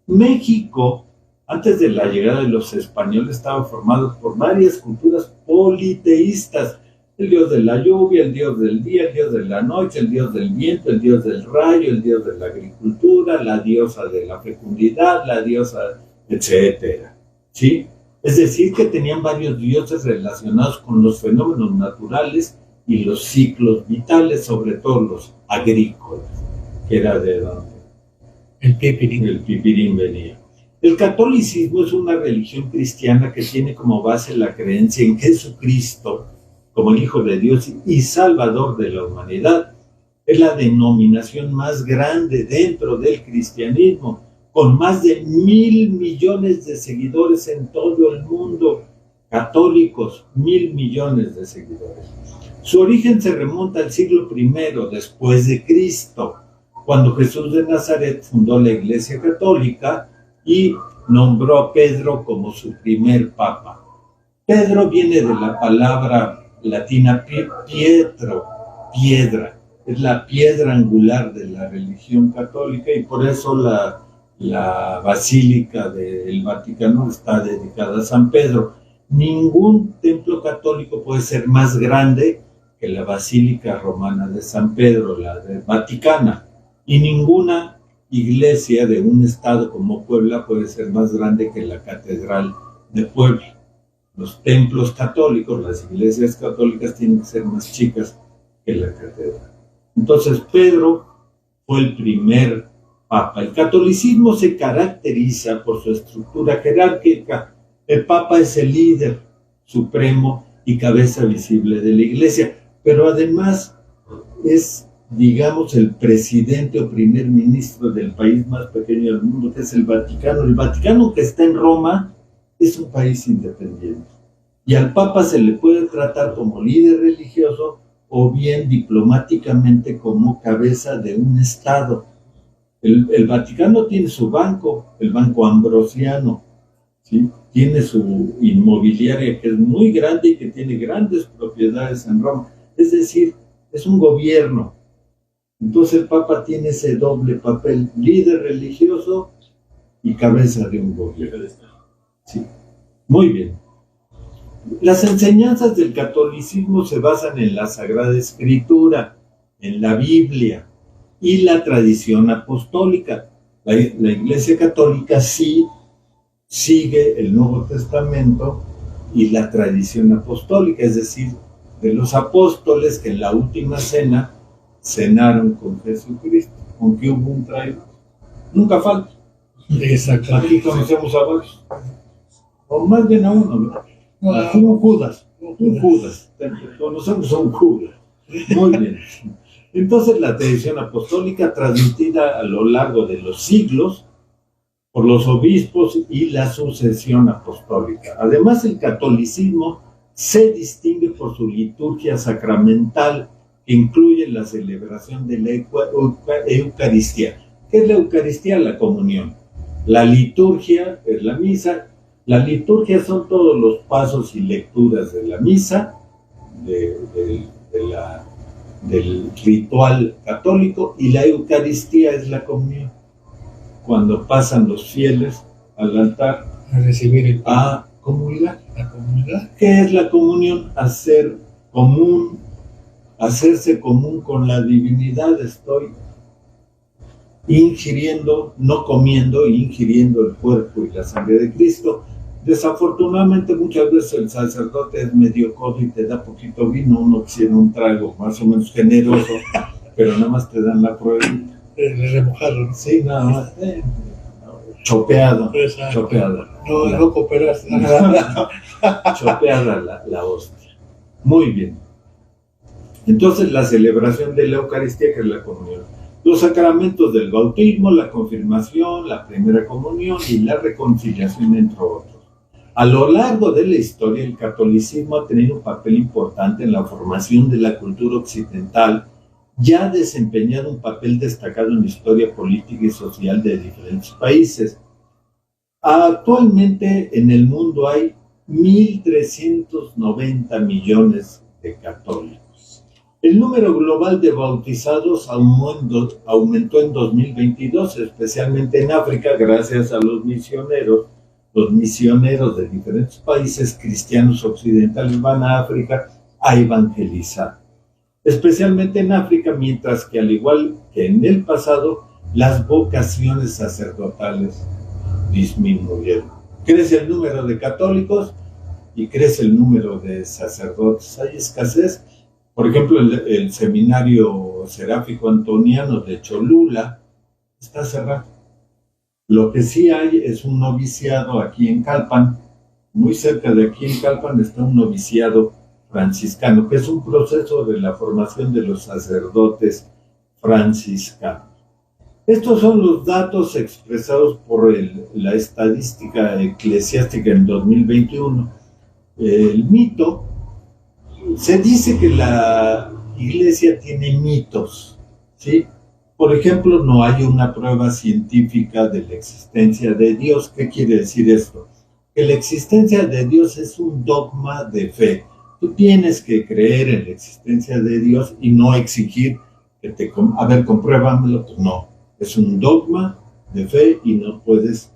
México, antes de la llegada de los españoles, estaba formado por varias culturas politeístas: el dios de la lluvia, el dios del día, el dios de la noche, el dios del viento, el dios del rayo, el dios de la agricultura, la diosa de la fecundidad, la diosa, etcétera, ¿sí? Es decir, que tenían varios dioses relacionados con los fenómenos naturales y los ciclos vitales, sobre todo los agrícolas, que era de donde el pipirín venía. El catolicismo es una religión cristiana que tiene como base la creencia en Jesucristo como el Hijo de Dios y Salvador de la humanidad. Es la denominación más grande dentro del cristianismo, con más de 1.000 millones de seguidores en todo el mundo. Católicos, 1.000 millones de seguidores. Su origen se remonta al siglo I después de Cristo, cuando Jesús de Nazaret fundó la Iglesia Católica y nombró a Pedro como su primer papa. Pedro viene de la palabra latina pietro, piedra. Es la piedra angular de la religión católica y por eso la Basílica del Vaticano está dedicada a San Pedro. Ningún templo católico puede ser más grande que la Basílica Romana de San Pedro, la de Vaticana, y ninguna iglesia de un estado como Puebla puede ser más grande que la Catedral de Puebla. Los templos católicos, las iglesias católicas tienen que ser más chicas que la catedral. Entonces Pedro fue el primer papa. El catolicismo se caracteriza por su estructura jerárquica. El papa es el líder supremo y cabeza visible de la iglesia, pero además es, digamos, el presidente o primer ministro del país más pequeño del mundo, que es el Vaticano. El Vaticano, que está en Roma, es un país independiente. Y al papa se le puede tratar como líder religioso o bien diplomáticamente como cabeza de un estado. El Vaticano tiene su banco, el Banco Ambrosiano, ¿sí? Tiene su inmobiliaria que es muy grande y que tiene grandes propiedades en Roma. Es decir, es un gobierno. Entonces el Papa tiene ese doble papel: líder religioso y cabeza de un gobierno. Sí. Muy bien. Las enseñanzas del catolicismo se basan en la Sagrada Escritura, en la Biblia y la tradición apostólica. La Iglesia Católica sí sigue el Nuevo Testamento y la tradición apostólica, es decir, de los apóstoles que en la última cena cenaron con Jesucristo, aunque hubo un traidor. Nunca falta. Exactamente. Aquí conocemos a varios, o más bien a uno, ¿no? Un Judas. Conocemos a un Judas. Muy bien. Entonces la tradición apostólica transmitida a lo largo de los siglos por los obispos y la sucesión apostólica. Además, el catolicismo se distingue por su liturgia sacramental, que incluye la celebración de la Eucaristía. ¿Qué es la Eucaristía? La comunión. La liturgia es la misa. La liturgia son todos los pasos y lecturas de la misa, del ritual católico, y la Eucaristía es la comunión. Cuando pasan los fieles al altar A recibir a comulgar. la comunidad. ¿Qué es la comunión? Hacer común, hacerse común con la divinidad. Estoy ingiriendo, no comiendo, ingiriendo el cuerpo y la sangre de Cristo. Desafortunadamente muchas veces el sacerdote es medio codo y te da poquito vino, uno quisiera un trago más o menos generoso, pero nada más te dan la prueba. Le remojaron. Sí, nada más. Chopeado. Exacto. Chopeado. No cooperaste. Chopeada la hostia. Muy bien. Entonces la celebración de la Eucaristía, que es la comunión. Los sacramentos del bautismo, la confirmación, la primera comunión y la reconciliación, entre otros. A lo largo de la historia, el catolicismo ha tenido un papel importante en la formación de la cultura occidental, ya ha desempeñado un papel destacado en la historia política y social de diferentes países. Actualmente en el mundo hay 1.390 millones de católicos. El número global de bautizados aumentó en 2022, especialmente en África, gracias a los misioneros. Los misioneros de diferentes países cristianos occidentales van a África a evangelizar. Especialmente en África, mientras que al igual que en el pasado, las vocaciones sacerdotales disminuyeron. Crece el número de católicos y crece el número de sacerdotes. Hay escasez. Por ejemplo, el seminario seráfico antoniano de Cholula está cerrado. Lo que sí hay es un noviciado aquí en Calpan. Muy cerca de aquí en Calpan está un noviciado franciscano, que es un proceso de la formación de los sacerdotes franciscanos. Estos son los datos expresados por la estadística eclesiástica en 2021. El mito, se dice que la iglesia tiene mitos, ¿sí? Por ejemplo, no hay una prueba científica de la existencia de Dios. ¿Qué quiere decir esto? Que la existencia de Dios es un dogma de fe. Tú tienes que creer en la existencia de Dios y no exigir que compruébamelo. Pues no, es un dogma de fe y no puedes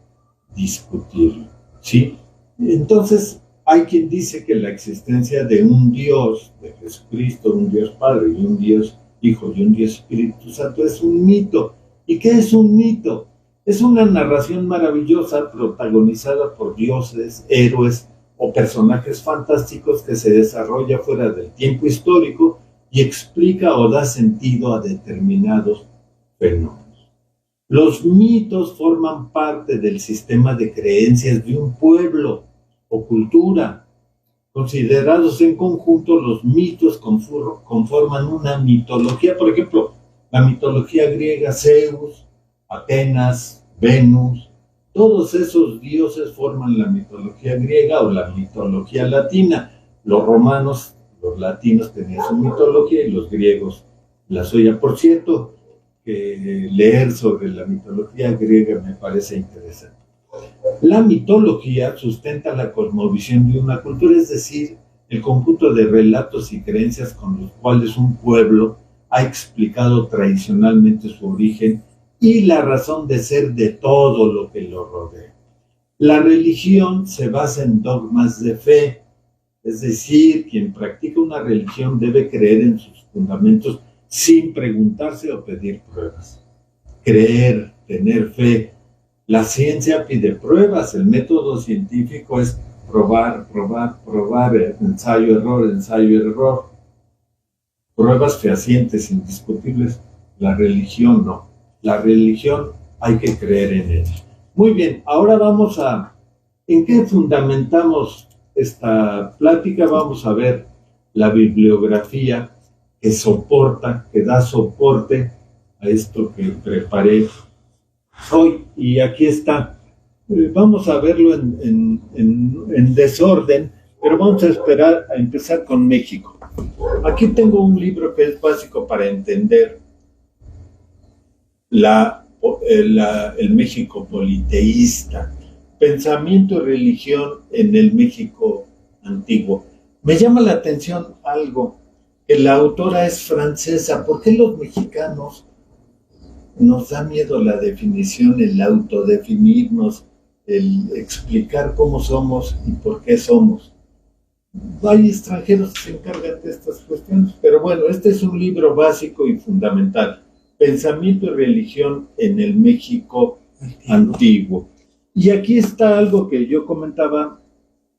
discutirlo, ¿sí? Entonces, hay quien dice que la existencia de un Dios, de Jesucristo, un Dios Padre y un Dios Hijo y un Dios Espíritu Santo, es un mito. ¿Y qué es un mito? Es una narración maravillosa protagonizada por dioses, héroes o personajes fantásticos que se desarrolla fuera del tiempo histórico y explica o da sentido a determinados fenómenos. Los mitos forman parte del sistema de creencias de un pueblo o cultura. Considerados en conjunto, los mitos conforman una mitología. Por ejemplo, la mitología griega, Zeus, Atenas, Venus, todos esos dioses forman la mitología griega o la mitología latina. Los romanos, los latinos tenían su mitología y los griegos la suya. Por cierto, que leer sobre la mitología griega me parece interesante. La mitología sustenta la cosmovisión de una cultura, es decir, el conjunto de relatos y creencias con los cuales un pueblo ha explicado tradicionalmente su origen y la razón de ser de todo lo que lo rodea. La religión se basa en dogmas de fe, es decir, quien practica una religión debe creer en sus fundamentos sin preguntarse o pedir pruebas. Creer, tener fe. La ciencia pide pruebas, el método científico es probar, ensayo, error. Pruebas fehacientes, indiscutibles. La religión no. La religión hay que creer en ella. Muy bien, ahora vamos a... ¿En qué fundamentamos esta plática? Vamos a ver la bibliografía que soporta, que da soporte a esto que preparé hoy. Y aquí está. Vamos a verlo en desorden, pero vamos a esperar a empezar con México. Aquí tengo un libro que es básico para entender el México politeísta, pensamiento y religión en el México antiguo. Me llama la atención algo, que la autora es francesa. ¿Por qué los mexicanos nos da miedo la definición, el autodefinirnos, el explicar cómo somos y por qué somos? Hay extranjeros que se encargan de estas cuestiones, pero bueno, este es un libro básico y fundamental. Pensamiento y religión en el México antiguo. Y aquí está algo que yo comentaba,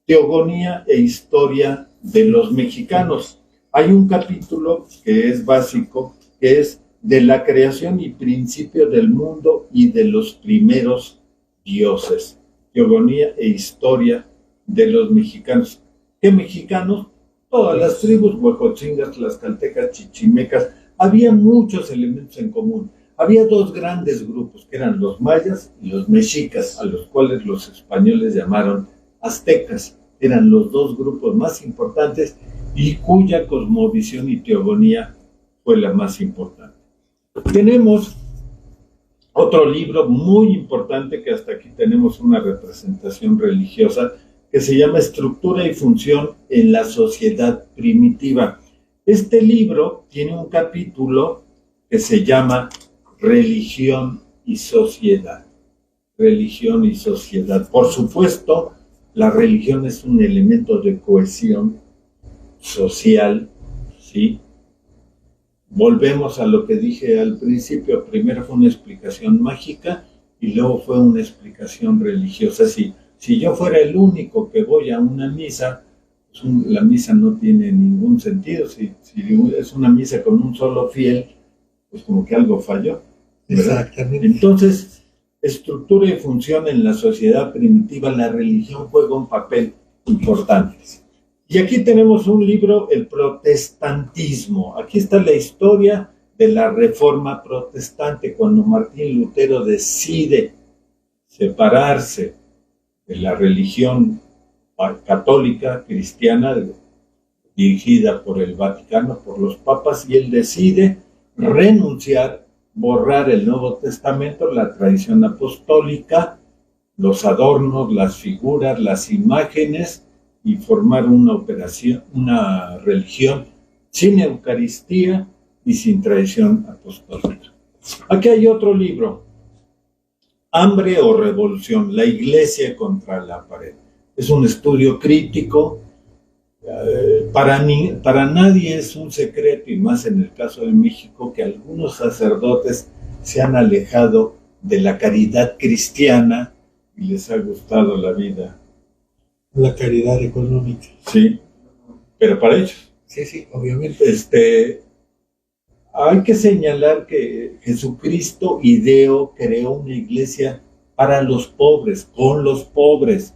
teogonía e historia de los mexicanos. Hay un capítulo que es básico, que es de la creación y principio del mundo y de los primeros dioses. Teogonía e historia de los mexicanos. ¿Qué mexicanos? Todas las tribus, huejotzingas, tlaxcaltecas, chichimecas. Había muchos elementos en común. Había dos grandes grupos, que eran los mayas y los mexicas, a los cuales los españoles llamaron aztecas. Eran los dos grupos más importantes y cuya cosmovisión y teogonía fue la más importante. Tenemos otro libro muy importante, que hasta aquí tenemos una representación religiosa, que se llama Estructura y Función en la Sociedad Primitiva. Este libro tiene un capítulo que se llama Religión y Sociedad. Religión y sociedad. Por supuesto, la religión es un elemento de cohesión social, ¿sí? Volvemos a lo que dije al principio. Primero fue una explicación mágica y luego fue una explicación religiosa. Si yo fuera el único que voy a una misa, pues la misa no tiene ningún sentido. Si es una misa con un solo fiel, pues como que algo falló, ¿verdad? Exactamente. Entonces, estructura y función en la sociedad primitiva, la religión juega un papel importante. Y aquí tenemos un libro, El protestantismo. Aquí está la historia de la Reforma Protestante, cuando Martín Lutero decide separarse de la religión católica cristiana dirigida por el Vaticano, por los papas, y él decide renunciar, borrar el Nuevo Testamento, la tradición apostólica, los adornos, las figuras, las imágenes, y formar una religión sin Eucaristía y sin tradición apostólica. Aquí hay otro libro, Hambre o Revolución, la Iglesia contra la pared. Es un estudio crítico. Para nadie es un secreto, y más en el caso de México, que algunos sacerdotes se han alejado de la caridad cristiana y les ha gustado la vida. La caridad económica. Sí, pero para ellos. Sí, obviamente. Hay que señalar que Jesucristo creó una iglesia para los pobres, con los pobres,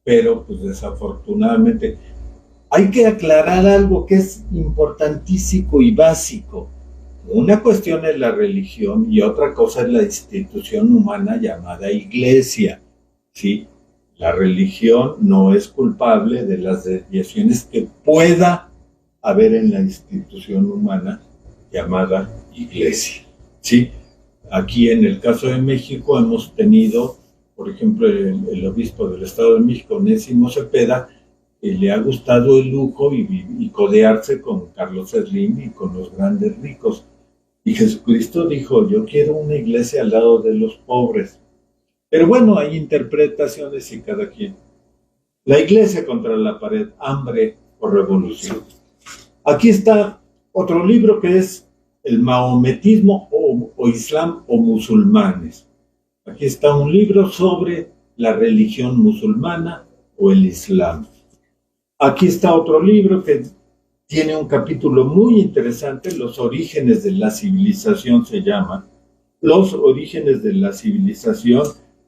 pero pues desafortunadamente hay que aclarar algo que es importantísimo y básico. Una cuestión es la religión y otra cosa es la institución humana llamada iglesia, ¿sí? La religión no es culpable de las desviaciones que pueda haber en la institución humana llamada iglesia, ¿sí? Aquí en el caso de México hemos tenido, por ejemplo, el obispo del Estado de México, Onésimo Cepeda, que le ha gustado el lujo y codearse con Carlos Slim y con los grandes ricos. Y Jesucristo dijo, yo quiero una iglesia al lado de los pobres. Pero bueno, hay interpretaciones y cada quien. La iglesia contra la pared, hambre o revolución. Aquí está otro libro que es el maometismo o islam o musulmanes. Aquí está un libro sobre la religión musulmana o el islam. Aquí está otro libro que tiene un capítulo muy interesante, Los orígenes de la civilización se llama. Los orígenes de la civilización,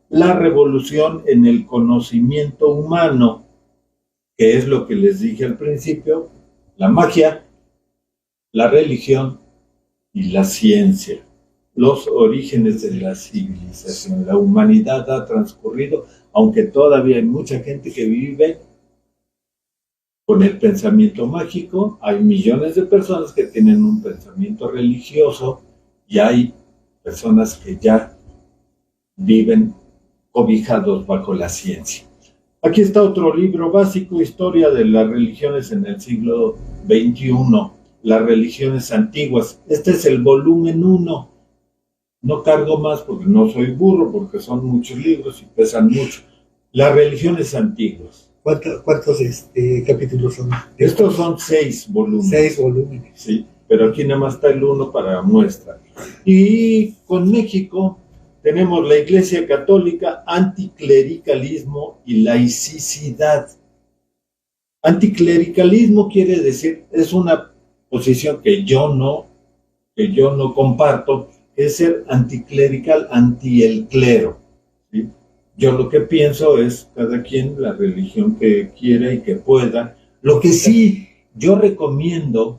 la revolución en el conocimiento humano, que es lo que les dije al principio, la magia la religión y la ciencia, los orígenes de la civilización. La humanidad ha transcurrido, aunque todavía hay mucha gente que vive con el pensamiento mágico, hay millones de personas que tienen un pensamiento religioso y hay personas que ya viven cobijados bajo la ciencia. Aquí está otro libro básico, Historia de las religiones en el siglo XXI, las religiones antiguas. Este es el volumen 1. No cargo más porque no soy burro, porque son muchos libros y pesan mucho. Las religiones antiguas. ¿Cuántos capítulos son? Estos son 6 volúmenes. 6 volúmenes. Sí, pero aquí nada más está el 1 para muestra. Y con México tenemos la Iglesia Católica, anticlericalismo y laicidad. Anticlericalismo quiere decir, es una posición que yo no comparto, es ser anticlerical, anti el clero. ¿Sí? Yo lo que pienso es cada quien la religión que quiera y que pueda. Lo que sí yo recomiendo,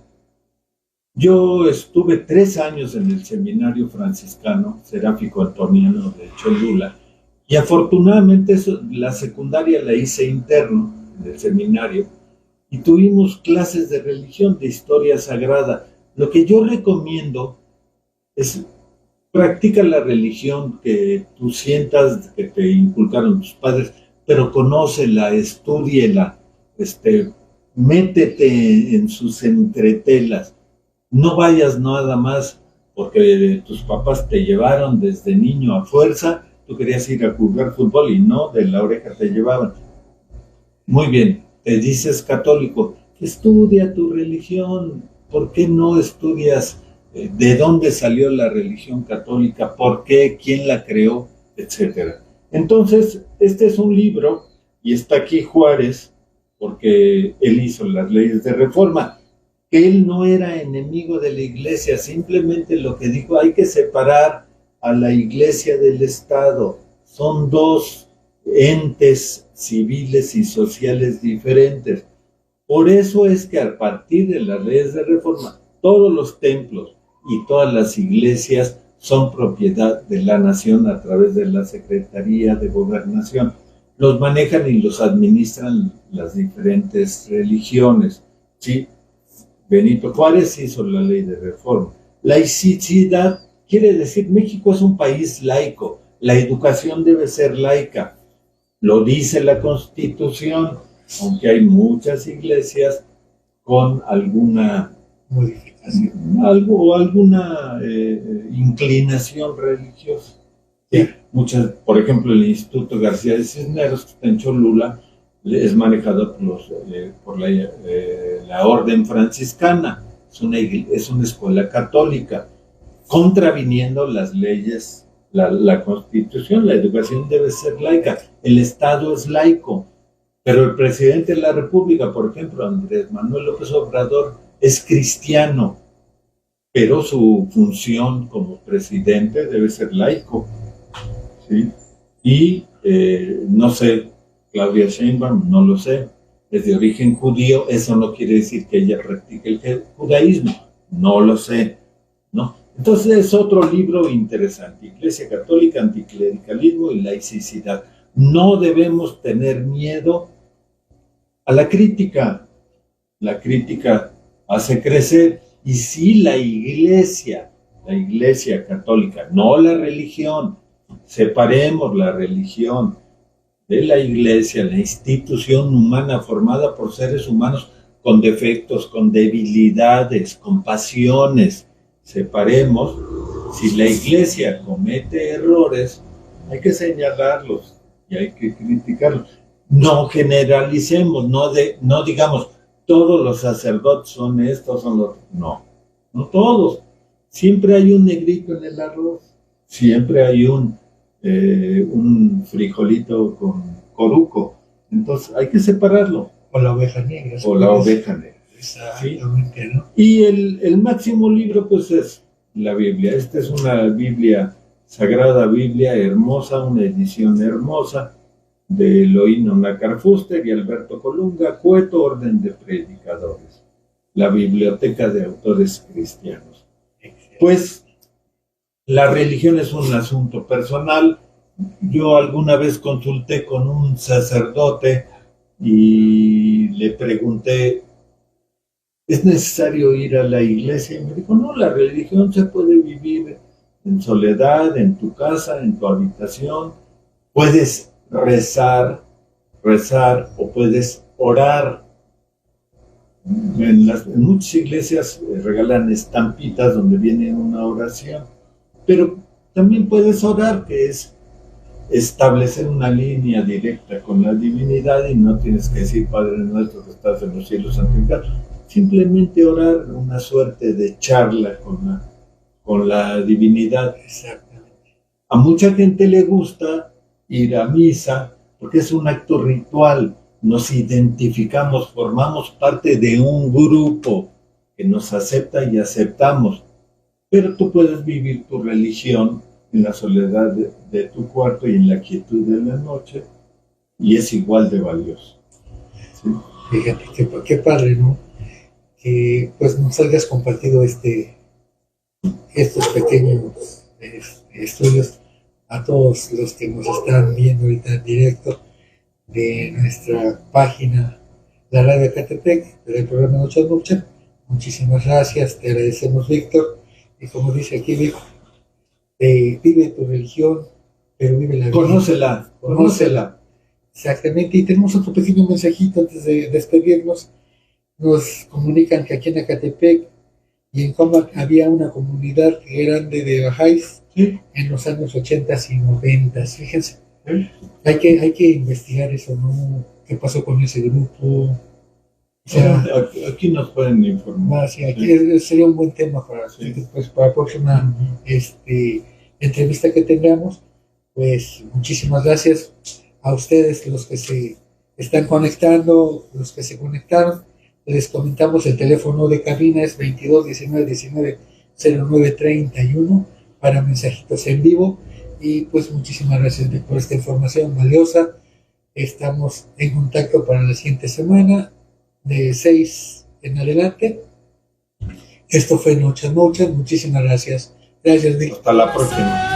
yo estuve 3 años en el seminario franciscano seráfico antoniano de Cholula y afortunadamente la secundaria la hice interno en el seminario y tuvimos clases de religión, de historia sagrada. Lo que yo recomiendo es practica la religión que tú sientas, que te inculcaron tus padres, pero conócela, estúdiela, métete en sus entretelas. No vayas nada más porque tus papás te llevaron desde niño a fuerza, tú querías ir a jugar fútbol y no, de la oreja te llevaban. Muy bien, te dices católico, estudia tu religión, ¿por qué no estudias de dónde salió la religión católica, por qué, quién la creó, etcétera? Entonces, este es un libro, y está aquí Juárez, porque él hizo las leyes de reforma. Él no era enemigo de la iglesia, simplemente lo que dijo, hay que separar a la iglesia del Estado. Son 2 entes civiles y sociales diferentes. Por eso es que a partir de las leyes de reforma, todos los templos y todas las iglesias son propiedad de la nación a través de la Secretaría de Gobernación. Los manejan y los administran las diferentes religiones, ¿sí? Benito Juárez hizo la ley de reforma. Laicidad quiere decir, México es un país laico, la educación debe ser laica, lo dice la Constitución, aunque hay muchas iglesias con alguna modificación, alguna inclinación religiosa. Sí. Muchas, por ejemplo, el Instituto García de Cisneros, que está en Cholula, es manejado por la orden franciscana, es una escuela católica, contraviniendo las leyes, la Constitución. La educación debe ser laica, el Estado es laico, pero el presidente de la República, por ejemplo, Andrés Manuel López Obrador, es cristiano, pero su función como presidente debe ser laico, ¿sí? Y no sé, Claudia Sheinbaum, no lo sé, es de origen judío, eso no quiere decir que ella practique el judaísmo, no lo sé, ¿no? Entonces es otro libro interesante, Iglesia Católica, Anticlericalismo y Laicidad. No debemos tener miedo a la crítica hace crecer, y si la iglesia católica, no la religión, separemos la religión de la iglesia, la institución humana formada por seres humanos con defectos, con debilidades, con pasiones, separemos. Si la iglesia comete errores, hay que señalarlos y hay que criticarlos. No generalicemos, no digamos, todos los sacerdotes son estos, son los... No todos. Siempre hay un negrito en el arroz, siempre hay un frijolito con coruco. Entonces hay que separarlo. O la oveja negra. O la oveja negra. Exactamente, ¿sí? ¿No? Y el máximo libro, pues, es la Biblia. Esta es una Biblia, Sagrada Biblia, hermosa, una edición hermosa, de Eloíno Nácar Fuster y Alberto Colunga, Cueto, Orden de Predicadores. la biblioteca de autores cristianos. Pues la religión es un asunto personal. Yo alguna vez consulté con un sacerdote y le pregunté, ¿es necesario ir a la iglesia? Y me dijo, no, la religión se puede vivir en soledad, en tu casa, en tu habitación. Puedes rezar o puedes orar. En muchas iglesias regalan estampitas donde viene una oración, pero también puedes orar, que es establecer una línea directa con la divinidad, y no tienes que decir Padre nuestro que estás en los cielos, santificado. Simplemente orar, una suerte de charla con la divinidad. Exactamente. A mucha gente le gusta ir a misa porque es un acto ritual. Nos identificamos, formamos parte de un grupo que nos acepta y aceptamos. Pero tú puedes vivir tu religión en la soledad de tu cuarto y en la quietud de la noche, y es igual de valioso. ¿Sí? Fíjate, qué padre, ¿no? Que pues nos hayas compartido estos pequeños estudios a todos los que nos están viendo ahorita en directo de nuestra página, la Radio Ecatepec, del programa Noche Mocha. Muchísimas gracias, te agradecemos, Víctor. Y como dice aquí Víctor, vive tu religión, pero vive la vida. Conócela. Exactamente. Y tenemos otro pequeño mensajito antes de despedirnos. Nos comunican que aquí en Ecatepec y en Comac había una comunidad grande de bajáis, ¿sí?, en los años 80 y 90. Fíjense, ¿sí? hay que investigar eso, ¿no? ¿Qué pasó con ese grupo? O sea, Aquí nos pueden informar. sí, aquí sería un buen tema para, Sí. pues, para la próxima entrevista que tengamos. Pues muchísimas gracias a ustedes, los que se están conectando, los que se conectaron. Les comentamos, el teléfono de cabina es 22 19 19 09 31 para mensajitos en vivo. Y pues muchísimas gracias por esta información valiosa. Estamos en contacto para la siguiente semana, de 6 en adelante. Esto fue Noches Mochas. Muchísimas gracias. Gracias, Víctor. Hasta la próxima.